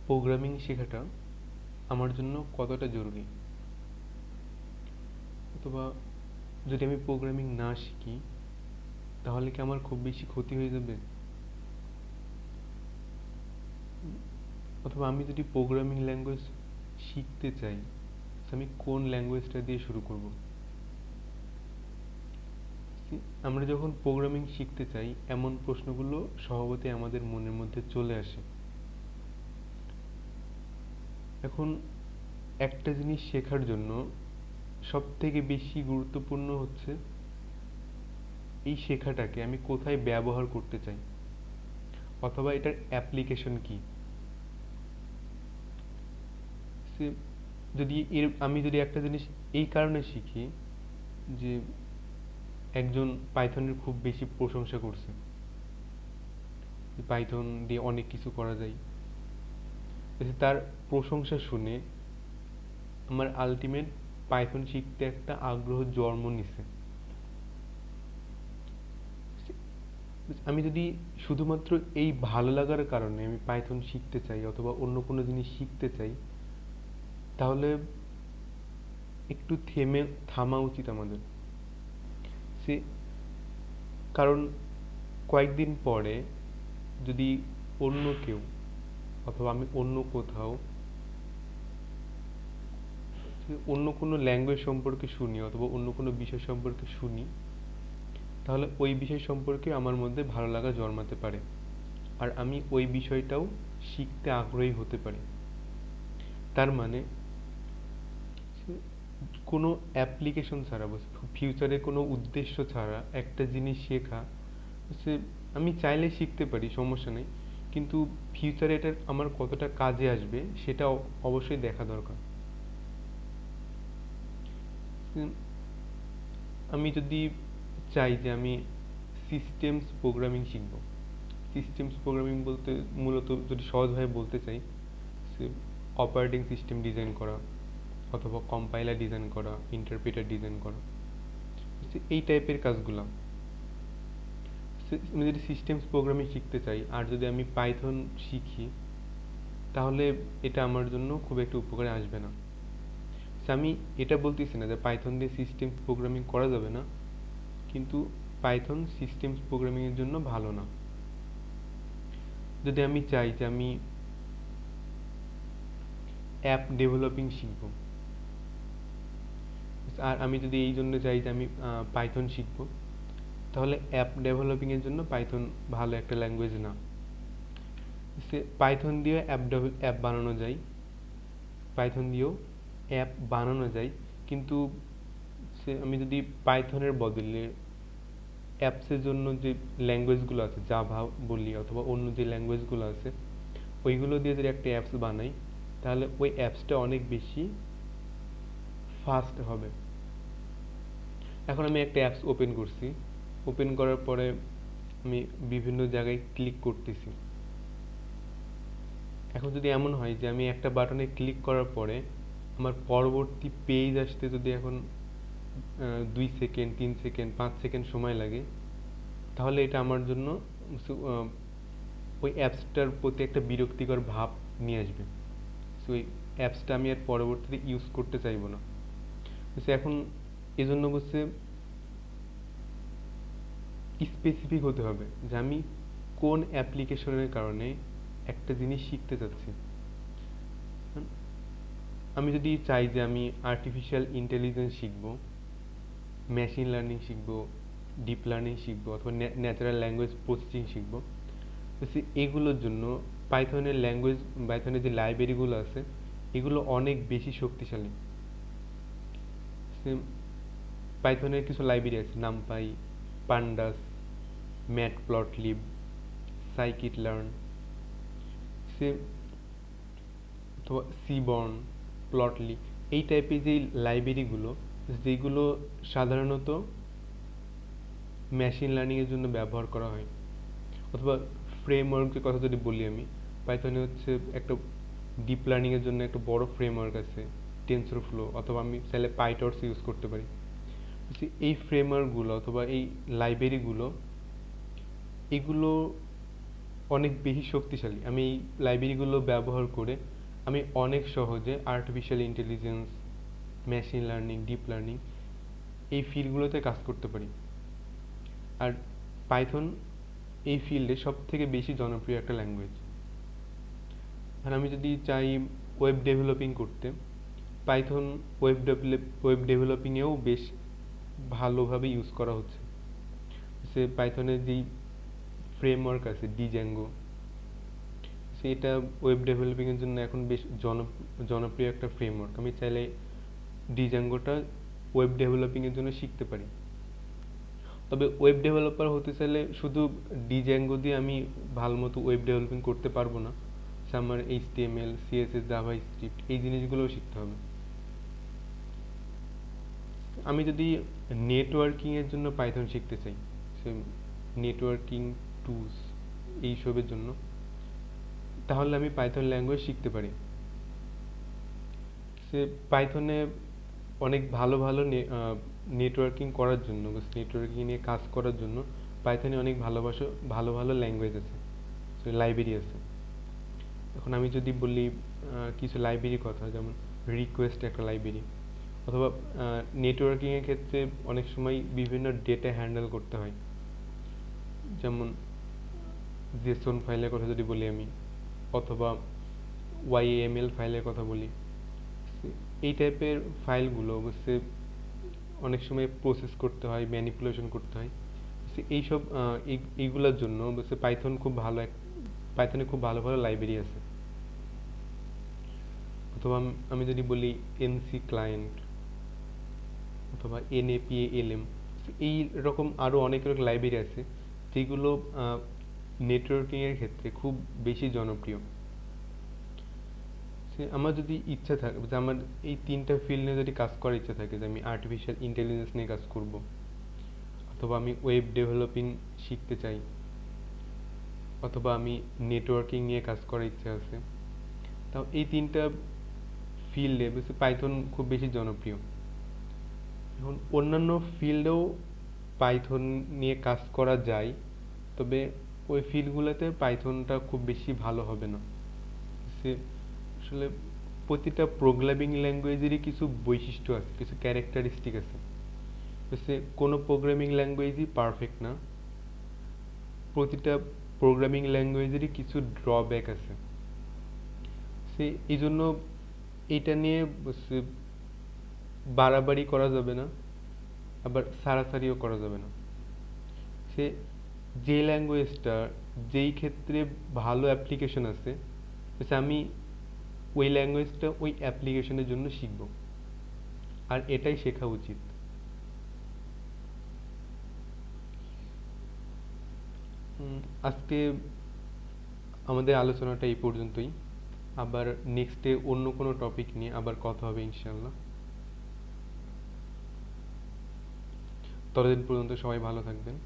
Programming শেখাটা আমার জন্য কতটা জরুরি, অথবা যদি আমি প্রোগ্রামিং না শিখি তাহলে কি আমার খুব বেশি ক্ষতি হয়ে যাবে, অথবা আমি যদি প্রোগ্রামিং ল্যাঙ্গুয়েজ শিখতে চাই আমি কোন ল্যাঙ্গুয়েজটা দিয়ে শুরু করব। আমরা যখন প্রোগ্রামিং শিখতে চাই এমন প্রশ্নগুলো স্বভাবতই আমাদের মনের মধ্যে চলে আসে। এখন একটা জিনিস শেখার জন্য সবথেকে বেশি গুরুত্বপূর্ণ হচ্ছে এই শেখাটাকে আমি কোথায় ব্যবহার করতে চাই, অথবা এটার অ্যাপ্লিকেশন কি। আমি যদি একটা জিনিস এই কারণে শিখি যে একজন পাইথনের খুব বেশি প্রশংসা করছে, পাইথন দিয়ে অনেক কিছু করা যায়, তার প্রশংসা শুনে আমার আলটিমেট পাইথন শিখতে একটা আগ্রহ জন্ম নিছে। আমি যদি শুধুমাত্র এই ভালো লাগার কারণে আমি পাইথন শিখতে চাই অথবা অন্য কোনো জিনিস শিখতে চাই, তাহলে একটু থামা উচিত আমাদের। সে কারণ কয়েকদিন পরে যদি অন্য কেউ অথবা আমি অন্য কোথাও অন্য কোনো ল্যাঙ্গুয়েজ সম্পর্কে শুনি অথবা অন্য কোনো বিষয় সম্পর্কে শুনি, তাহলে ওই বিষয় সম্পর্কে আমার মধ্যে ভালো লাগা জন্মাতে পারে, আর আমি ওই বিষয়টাও শিখতে আগ্রহী হতে পারি। তার মানে কোনো অ্যাপ্লিকেশন ছাড়া, ফিউচারে কোনো উদ্দেশ্য ছাড়া একটা জিনিস শেখা হচ্ছে, আমি চাইলে শিখতে পারি, সমস্যা নেই, কিন্তু ফিউচারে এটা আমার কতটা কাজে আসবে সেটা অবশ্যই দেখা দরকার। আমি যদি চাই যে আমি সিস্টেমস প্রোগ্রামিং শিখব, সিস্টেমস প্রোগ্রামিং বলতে মূলত যদি সহজভাবে বলতে চাই অপারেটিং সিস্টেম ডিজাইন করা অথবা কম্পাইলার ডিজাইন করা, ইন্টারপ্রিটার ডিজাইন করা, এই টাইপের কাজগুলো। আমি যদি সিস্টেমস প্রোগ্রামিং শিখতে চাই আর যদি আমি পাইথন শিখি, তাহলে এটা আমার জন্য খুব একটা উপকারে আসবে না। আমি এটা বলতেছি না যে পাইথন দিয়ে সিস্টেমস প্রোগ্রামিং করা যাবে না, কিন্তু পাইথন সিস্টেমস প্রোগ্রামিংয়ের জন্য ভালো না। যদি আমি চাই যে আমি অ্যাপ ডেভেলপিং শিখব, আর আমি যদি এই জন্য চাই যে আমি পাইথন শিখব, তাহলে অ্যাপ ডেভেলপিংয়ের জন্য পাইথন ভালো একটা ল্যাঙ্গুয়েজ না। পাইথন দিয়ে অ্যাপ বানানো যায়, পাইথন দিয়েও অ্যাপ বানানো যায়, কিন্তু আমি যদি পাইথনের বদলে অ্যাপসের জন্য যে ল্যাঙ্গুয়েজগুলো আছে, জাভা বলি অথবা অন্য যে ল্যাঙ্গুয়েজগুলো আছে, ওইগুলো দিয়ে যদি একটা অ্যাপস বানাই, তাহলে ওই অ্যাপসটা অনেক বেশি ফাস্ট হবে। এখন আমি একটা অ্যাপস ওপেন করছি, ওপেন করার পরে আমি বিভিন্ন জায়গায় ক্লিক করতেছি। এখন যদি এমন হয় যে আমি একটা বাটনে ক্লিক করার পরে আমার পরবর্তী পেজ আসতে যদি এখন 2 সেকেন্ড, 3 সেকেন্ড, 5 সেকেন্ড সময় লাগে, তাহলে এটা আমার জন্য ওই অ্যাপসটার প্রতি একটা বিরক্তিকর ভাব নিয়ে আসবে। সো ওই অ্যাপসটা আমি আর পরবর্তীতে ইউজ করতে চাইবো না। এখন এজন্য বলছে স্পেসিফিক হতে হবে যে আমি কোন অ্যাপ্লিকেশনের কারণে একটা জিনিস শিখতে চাচ্ছি। আমি যদি চাই যে আমি আর্টিফিশিয়াল ইন্টেলিজেন্স শিখবো, মেশিন লার্নিং শিখবো, ডিপ লার্নিং শিখবো অথবা ন্যাচারাল ল্যাঙ্গুয়েজ প্রসেসিং শিখবো, এগুলোর জন্য পাইথনের যে লাইব্রেরিগুলো আছে এগুলো অনেক বেশি শক্তিশালী। পাইথনের কিছু লাইব্রেরি আছে, NumPy, pandas, matplotlib, scikit learn, অথবা সিবর্ন, প্লটলি, এই টাইপের যে লাইব্রেরিগুলো যেগুলো সাধারণত মেশিন লার্নিংয়ের জন্য ব্যবহার করা হয়। অথবা ফ্রেমওয়ার্কের কথা যদি বলি, আমি পাইথনে হচ্ছে একটা ডিপ লার্নিংয়ের জন্য একটা বড় ফ্রেমওয়ার্ক আছে, টেনসরফ্লো, অথবা আমি চাইলে পাইটর্স ইউজ করতে পারি। এই ফ্রেমওয়ার্কগুলো অথবা এই লাইব্রেরিগুলো এগুলো অনেক বেশি শক্তিশালী। আমি এই লাইব্রেরিগুলো ব্যবহার করে আমি অনেক সহজে artificial intelligence, machine learning, deep learning এই ফিল্ডগুলোতে কাজ করতে পারি। আর পাইথন এই ফিল্ডে সব থেকে বেশি জনপ্রিয় একটা ল্যাঙ্গুয়েজ। আর আমি যদি চাই ওয়েব ডেভেলপিং করতে, পাইথন ওয়েব ডেভেলপিংয়েও বেশ ভালোভাবে ইউজ করা হচ্ছে। সে পাইথনের যেই ফ্রেমওয়ার্ক আছে ডিজ্যাঙ্গো, সেটা ওয়েব ডেভেলপিংয়ের জন্য এখন বেশ জনপ্রিয় একটা ফ্রেমওয়ার্ক। আমি চাইলে ডিজ্যাঙ্গোটা ওয়েব ডেভেলপিংয়ের জন্য শিখতে পারি। তবে ওয়েব ডেভেলপার হতে চাইলে শুধু ডিজ্যাঙ্গো দিয়ে আমি ভালো মতো ওয়েব ডেভেলপিং করতে পারবো না। আমার HTML, CSS, জাভাস্ক্রিপ্ট এই জিনিসগুলোও শিখতে হবে। আমি যদি নেটওয়ার্কিং এর জন্য পাইথন শিখতে চাই, সে নেটওয়ার্কিং টুলস এইসবের জন্য, তাহলে আমি পাইথন ল্যাঙ্গুয়েজ শিখতে পারি। সে পাইথনে অনেক ভালো ভালো নেটওয়ার্কিং করার জন্য, নেটওয়ার্কিং নিয়ে কাজ করার জন্য পাইথনে অনেক ভালো ভালো ল্যাঙ্গুয়েজ আছে, লাইব্রেরি আছে। এখন আমি যদি বলি কিছু লাইব্রেরির কথা, যেমন রিকোয়েস্ট একটা লাইব্রেরি, অথবা নেটওয়ার্কিংয়ের ক্ষেত্রে অনেক সময় বিভিন্ন ডেটা হ্যান্ডেল করতে হয়, যেমন জেসন ফাইলের কথা যদি বলি আমি, অথবা YAML ফাইলের কথা বলি। এই টাইপের ফাইলগুলো অবশ্যই অনেক সময় প্রসেস করতে হয়, ম্যানিপুলেশন করতে হয়। এইসব এইগুলোর জন্য অবশ্যই পাইথনে খুব ভালো ভালো লাইব্রেরি আছে। অথবা আমি যদি বলি NC ক্লায়েন্ট অথবা NAPALM, এই রকম আরও অনেক লাইব্রেরি আছে যেগুলো নেটওয়ার্কিংয়ের ক্ষেত্রে খুব বেশি জনপ্রিয়। আমার যদি ইচ্ছা থাকে যে আমার এই তিনটা ফিল্ড নিয়ে যদি কাজ করার ইচ্ছা থাকে, যে আমি আর্টিফিশিয়াল ইন্টেলিজেন্স নিয়ে কাজ করব, অথবা আমি ওয়েব ডেভেলপিং শিখতে চাই, অথবা আমি নেটওয়ার্কিং নিয়ে কাজ করার ইচ্ছা আছে, তাও এই তিনটা ফিল্ডে পাইথন খুব বেশি জনপ্রিয়। এখন অন্যান্য ফিল্ডেও পাইথন নিয়ে কাজ করা যায়, তবে ওই ফিল্ডগুলোতে পাইথনটা খুব বেশি ভালো হবে না। আসলে প্রতিটা প্রোগ্রামিং ল্যাঙ্গুয়েজেরই কিছু বৈশিষ্ট্য আছে, কিছু ক্যারেক্টারিস্টিক আছে। কোনো প্রোগ্রামিং ল্যাঙ্গুয়েজই পারফেক্ট না, প্রতিটা প্রোগ্রামিং ল্যাঙ্গুয়েজেরই কিছু ড্রব্যাক আছে। এই জন্য এটা নিয়ে বাড়াবাড়ি করা যাবে না, আবার সারাসারিও করা যাবে না। যে ল্যাঙ্গুয়েজটা যেই ক্ষেত্রে ভালো অ্যাপ্লিকেশন আছে, আমি ওই ল্যাঙ্গুয়েজটা ওই অ্যাপ্লিকেশনের জন্য শিখব, আর এটাই শেখা উচিত। আজকে আমাদের আলোচনাটা এই পর্যন্তই। আবার নেক্সটে অন্য কোনো টপিক নিয়ে আবার কথা হবে ইনশাআল্লাহ। ততদিন পর্যন্ত সবাই ভালো থাকবেন।